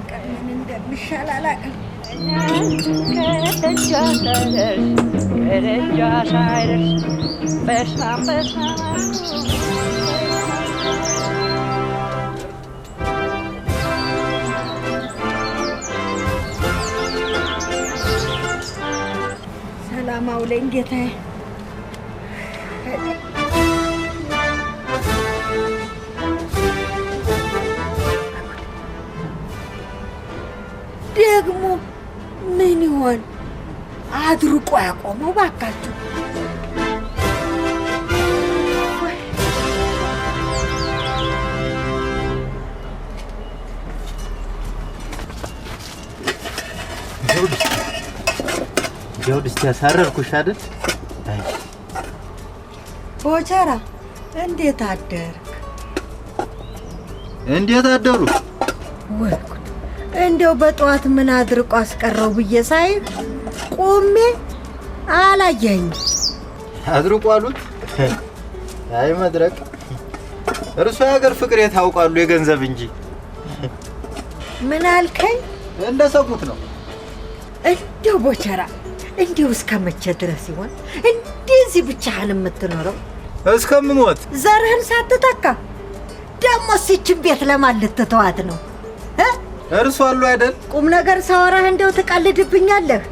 ቀን ምን እንደሚሻል አላውቅም። ሰላም አውለኝ ጌታዬ። ደግሞ ምን ይሆን አድርቆ ያቆመው? ባካችሁ ጀውድስ ያሳረርኩሽ አይደል? አይ ቦቸራ እንዴት አደርክ? እንዴት አደሩ? ወይ እንደው በጠዋት ምን አድርቆ አስቀረው ብዬ ሳይ ቆሜ አላየኝ። አድርቆ አሉት? አይ መድረቅ እርሱ የሀገር ፍቅር የታውቃሉ የገንዘብ እንጂ። ምን አልከኝ? እንደሰሙት ነው። እንደው ቦቸራ እንደው እስከመቼ ድረስ ይሆን እንደዚህ ብቻህን የምትኖረው? እስከምሞት ዘርህን ሳትተካ ደግሞ ሲችን ቤት ለማን ልትተዋት ነው? እርሱ አሉ አይደል? ቁም ነገር ሳወራህ እንደው ትቀልድብኛለህ።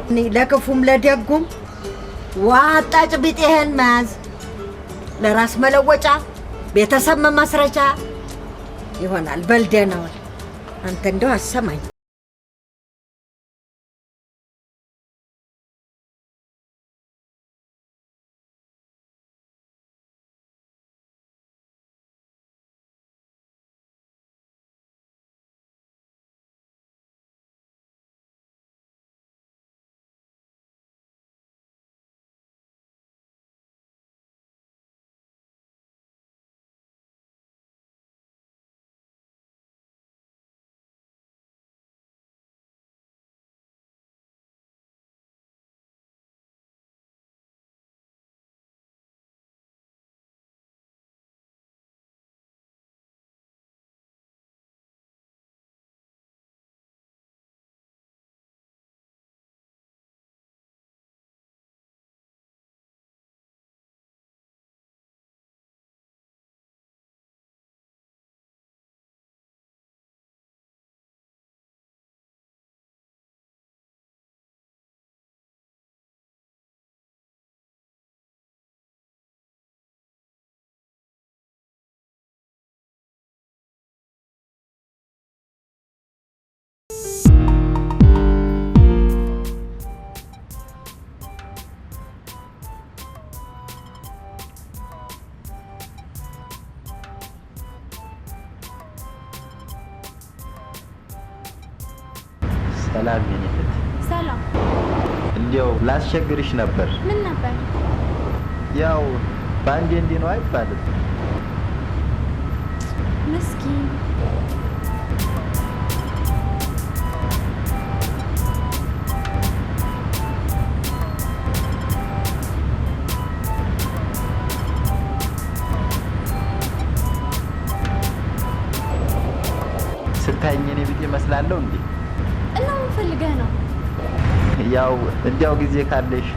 እኔ ለክፉም ለደጉም ዋጣጭ ቢጤህን መያዝ ለራስ መለወጫ ቤተሰብ መመስረቻ ይሆናል። በልደናል አንተ እንደው አሰማኝ። ሰላም የኔ እህት። ሰላም። እንዲያው ላስቸግርሽ ነበር። ምን ነበር? ያው ባንዴ እንዲህ ነው አይባልም። ምስኪን ስታይኝ እኔ ብዬ እመስላለሁ እንዴ? እና ምን ፈልገህ ነው? ያው እንዲያው ጊዜ ካለሽ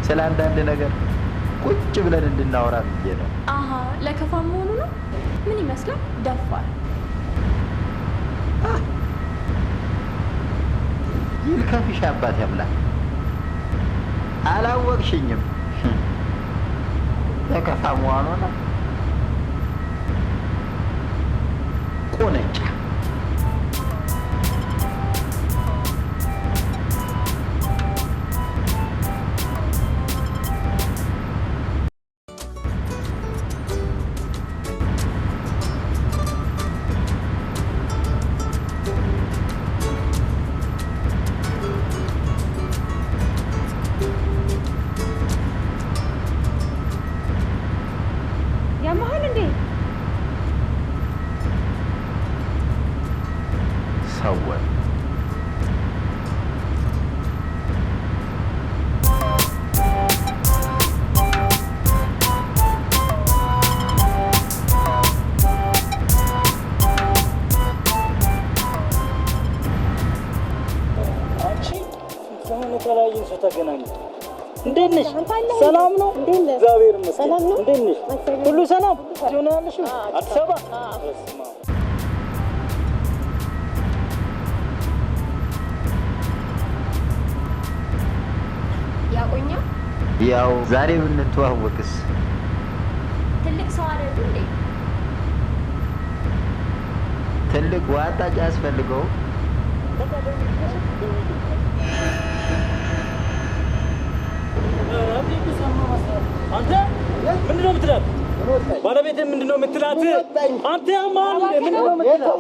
ስለ አንዳንድ ነገር ቁጭ ብለን እንድናወራ ብዬ ነው። አሃ ለከፋ መሆኑ ነው? ምን ይመስላል? ደፋር ይልከፍሽ አባት ያምላክ። አላወቅሽኝም ለከፋ መሆኑ ነው። ቆነጫ ሰወር በራሱ ተገናኙ። እንዴት ነሽ? ሰላም ነው? እግዚአብሔር ይመስገን። እንዴት ነሽ? ሁሉ ሰላም ትሆናለሽ? አዲስ አበባ ያቆኛ ያው ዛሬ ብንተዋወቅስ? ትልቅ ሰው አይደል እንዴ? ትልቅ ዋጣጭ ያስፈልገው አንተ ምንድነው የምትላት? ባለቤትህ ምንድነው የምትላት? አንተ ያማል ምንድነው የምትላት?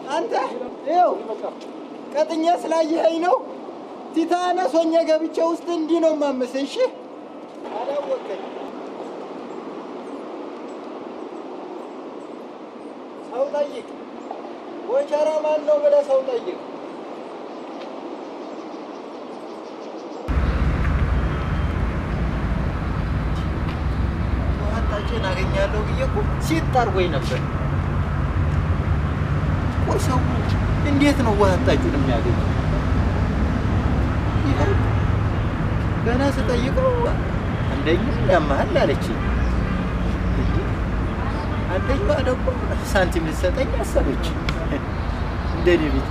አንተ ይኸው ቀጥኛ ስላየኸኝ ነው። ቲታነስ ሆኜ ገብቼ ውስጥ እንዲህ ነው የማመስህ። እሺ አላወቀኝ። ሰው ጠይቅ። ወቸራ ማን ነው ብለህ ሰው ጠይቅ። ዋጣጭን አገኛለሁ ብዬ እኮ ሲጣርጎኝ ነበር። ቆይ ሰው እንዴት ነው ዋጣጩን የሚያገኘው? ገና ስጠይቀው አንደኛው ያመሃል አለችኝ። አንደኛዋ ደግሞ ሳንቲም ልትሰጠኝ አሰበች እንደኔ ቤት።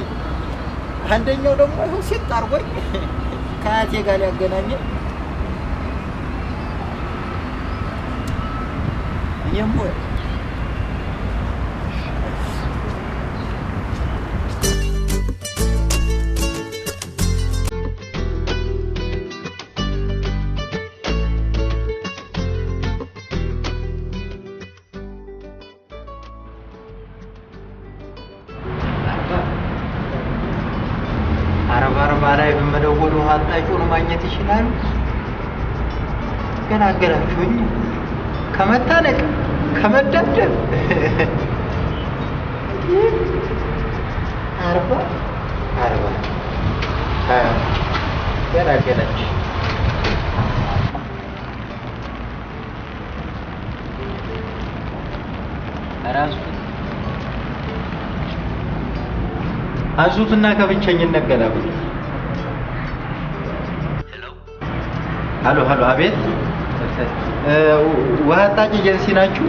አንደኛው ደግሞ ይኸው ሲጣርጎኝ ከአያቴ ጋር ሊያገናኘኝ እኔም አርባ ላይ በመደወሉ ዋጣጩን ማግኘት ይችላሉ። ግን አገላችሁኝ ከመታነቅ ከመደብደብ አርባ ገላገለች። ራሱ አዙትና ከብቸኝነት ገላግሉ። ሄሎ ሄሎ፣ አቤት። ውሃ አጣጭ ኤጀንሲ ናችሁ?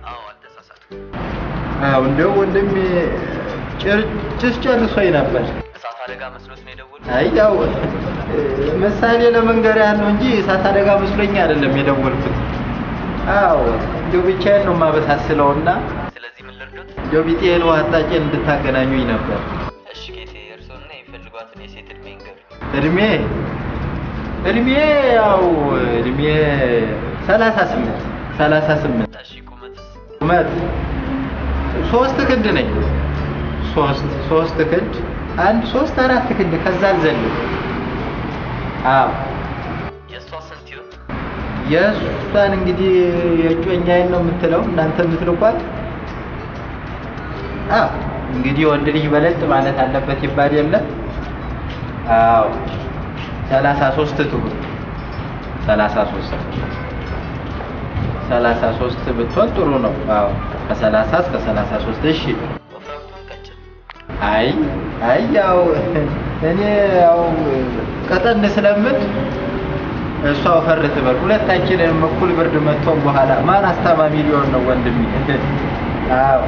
አዎ፣ አልተሳሳትኩም። አዎ፣ እንደው ወንድሜ ጭስ ጨርሶኝ ነበር። እሳት አደጋ መስሎት ነው የደወልኩት? አይ ያው ምሳሌ ለመንገር ያለው እንጂ እሳት አደጋ መስሎኝ አይደለም የደወልኩት። አዎ፣ እንደው ብቻዬን ነው የማበሳስለውና ስለዚህ ምን ልርዶት? እንደው ቢጤን ውሃ አጣጭን እንድታገናኙኝ ነበር። እሺ ጌቴ፣ እርስዎና የሚፈልጓትን የሴት እድሜ ይንገሩ። እድሜ ያው እድሜ 38። እሺ ቁመትስ? ቁመት 3 ክንድ ነኝ። 3 ክንድ 4 ክንድ ከዛ አልዘልም። አዎ። የእሷ ስንት ይሆን? የእሷን እንግዲህ የእጮኛዬን ነው የምትለው እናንተ የምትልኳት። አዎ እንግዲህ ወንድ ልጅ በለጥ ማለት አለበት ይባል የለ? አዎ 33 ትሁን። 33 ብትሆን ጥሩ ነው። አዎ ከ30 እስከ 33። እሺ ወፍራምቱን ቀጭን? አይ ያው እኔ ያው ቀጠን ስለምል እሷ ወፈር ትበል። ሁለታችንም እኩል ብርድ መጥቶን በኋላ ማን አስታማሚ ሊሆን ነው ወንድሜ? አዎ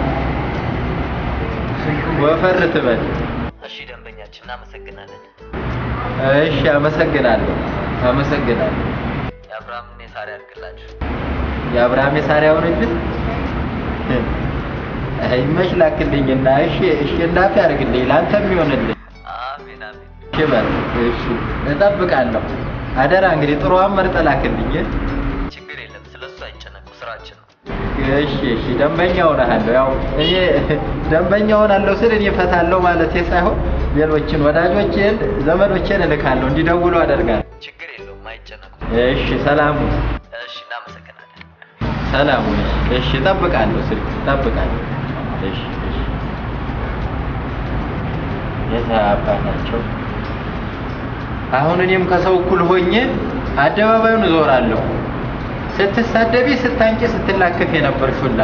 ወፈር ትበል። እሺ ደንበኛችን፣ እናመሰግናለን። እሺ አመሰግናለሁ። የአብርሃምና የሳራ ያድርግላችሁ። የአብርሃም የሳራ ይሁንልህ። ይመች ላክልኝና እሺ እንዳፍ ያድርግልኝ ላንተም ይሆንልህ። አሜን አሜን። እሺ በል እሺ እጠብቃለሁ። አደራ እንግዲህ ጥሩዋን መርጠህ ላክልኝ። ችግር የለም፣ ስለሱ አይጨነቁ፣ ስራችን ነው። እሺ ደንበኛ ሆነሃለሁ። ያው እኔ ደንበኛ ሆናለሁ ስል እኔ እፈታለሁ ማለቴ ሳይሆን ሌሎችን ወዳጆችን ዘመዶችን እልካለሁ እንዲደውሉ አደርጋለሁ። ችግር የለውም፣ አይጨነቁ። እሺ ሰላሙ። እሺ እናመሰግናለን። ሰላሙ። እሺ እጠብቃለሁ፣ ስልክ እጠብቃለሁ። እሺ የታ አባታቸው። አሁን እኔም ከሰው እኩል ሆኜ አደባባዩን እዞራለሁ። ስትሳደቢ ስታንቂ ስትላከፍ የነበርሽውላ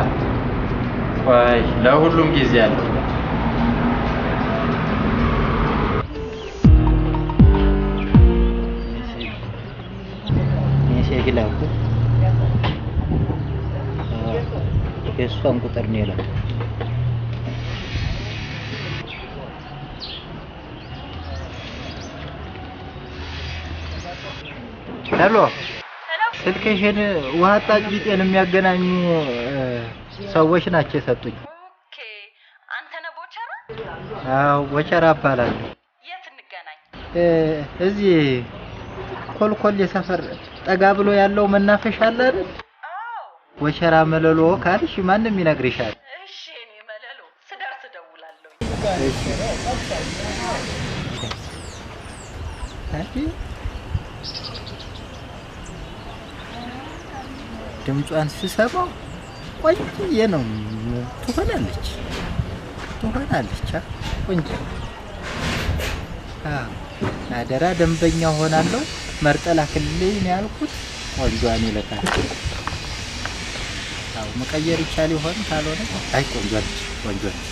ቆይ ለሁሉም ጊዜ አለው። ሜሴጅላኩ የእሷን ቁጥር ነው የላኩ። ሄሎ ስልክሽን ውሃ አጣጭ ቢጤን የሚያገናኙ ሰዎች ናቸው የሰጡኝ። ኦኬ አንተ ነህ ቦቸራ? አዎ ቦቸራ እባላለሁ። የት እንገናኝ? እዚህ ኮልኮሌ ሰፈር ጠጋ ብሎ ያለው መናፈሻ አለ አይደል? አዎ ቦቸራ መለሎ ካልሽ ማንም ይነግርሻል። እሺ እኔ መለሎ ስደርስ እደውላለሁ። ድምጿን ስሰማው ቆንጆዬ ነው ትሆናለች። ቆንጆ አደራ ደንበኛ ሆናለሁ። መርጠላ ክልል ነው ያልኩት። ቆንጆን ይለካል። አው መቀየር ይቻል ይሆን ካልሆነ አይ ቆንጆ ነች።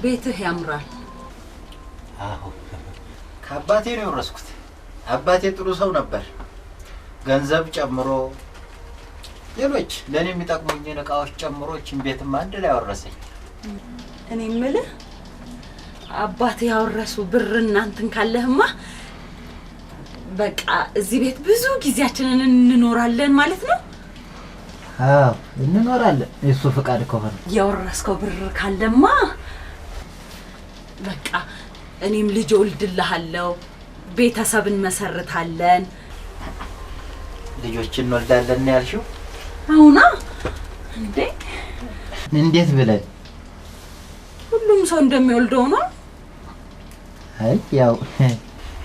ቤትህ ያምራል። አዎ ከአባቴ ነው የወረስኩት። አባቴ ጥሩ ሰው ነበር። ገንዘብ ጨምሮ ሌሎች ለኔ የሚጠቅሙኝን እቃዎች ጨምሮ እቺን ቤትም አንድ ላይ አወረሰኝ። እኔ የምልህ አባቴ ያወረሱ ብር እናንተን ካለህማ በቃ እዚህ ቤት ብዙ ጊዜያችንን እንኖራለን ማለት ነው። አዎ እንኖራለን እሱ ፍቃድ ከሆነ። ያወረስከው ብር ካለማ በቃ እኔም ልጅ ወልድልሃለሁ፣ ቤተሰብ እንመሰርታለን። ልጆችን እንወልዳለን ያልሽው? አሁና እንዴት ብለን? ሁሉም ሰው እንደሚወልደው ነው። አይ ያው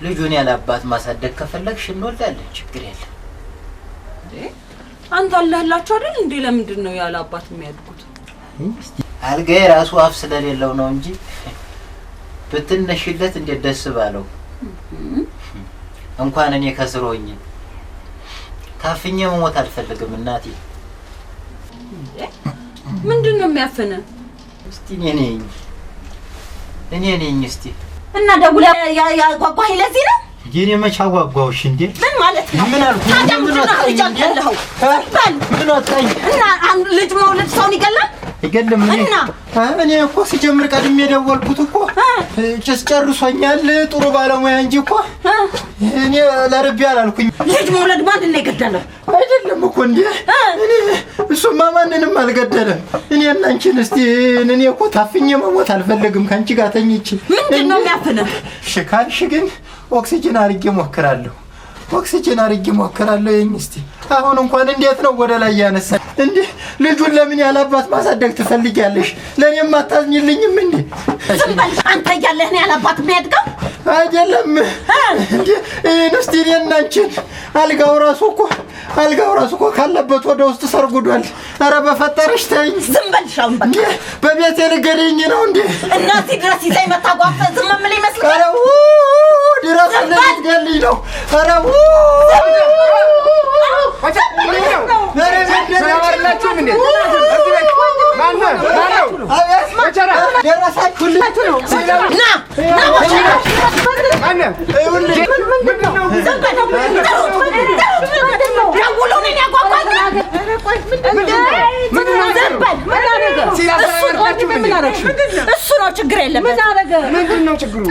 ልጁን ያለ አባት ማሳደግ ከፈለግሽ እንወልዳለን፣ ችግር የለም። አንተ አለህላችሁ አይደል እንዴ? ለምንድን ነው ያለ አባት የሚያድጉት? አልጋዬ ራሱ አፍ ስለሌለው ነው እንጂ ብትነሽለት እንዴት ደስ ባለው። እንኳን እኔ ከስር ሆኜ ታፍኜ መሞት አልፈልግም እናቴ። ምንድን ነው የሚያፈነ? እስቲ እኔ ነኝ እስቲ እና ደውላ ያጓጓህ ለዚህ ነው? የኔ መች አጓጓውሽ እንዴ? ምን ማለት ነው? ምን አልኩ? ምን አልኩ? ምን አጣኝ? እና ልጅ መውለድ ሰውን ይገላል? አይገለም። እኔ እኮ ሲጀምር ቀድሜ የደወልኩት እኮ ጭስ ጨርሶኛል ጥሩ ባለሙያ እንጂ እኮ እኔ ለርቤ አላልኩኝ። ልጅ መውለድ ማንን ነው የገደለው? አይደለም እኮ እንዴ እኔ እሱማ ማንንም አልገደለም። እኔ እና አንቺን እስቲ እኔ እኮ ታፍኜ መሞት አልፈልግም ካንቺ ጋር ተኝቼ። ምንድን ነው የሚያፍነው? እሺ ካልሽ ግን ኦክሲጅን አድርጌ ሞክራለሁ። እስቲ አሁን እንኳን እንዴት ነው ወደ ላይ ያነሳ እንዴ? ልጁን ለምን ያላባት ማሳደግ ትፈልጊያለሽ? ለኔም አታዝኝልኝም እንዴ? ዝም በል አንተ እያለህ ነው ያላባት የሚያድገው? አይደለም እንዴ እስቲ እኔና አንቺን አልጋው ራሱ እኮ ካለበት ወደ ውስጥ ሰርጉዷል። ኧረ በፈጠረሽ ተይኝ። ዝም በል ሻውን በቃ በቤቴ ልገደኝ ነው እንዴ? እናቴ ድረስ ይዘኝ መታጓፈ ዝም ምን ይመስላል? ኧረ ድረስ ልትገልኝ ነው። ኧረ እሱ ነው ችግር የለም። ምንድን ነው ችግሩ?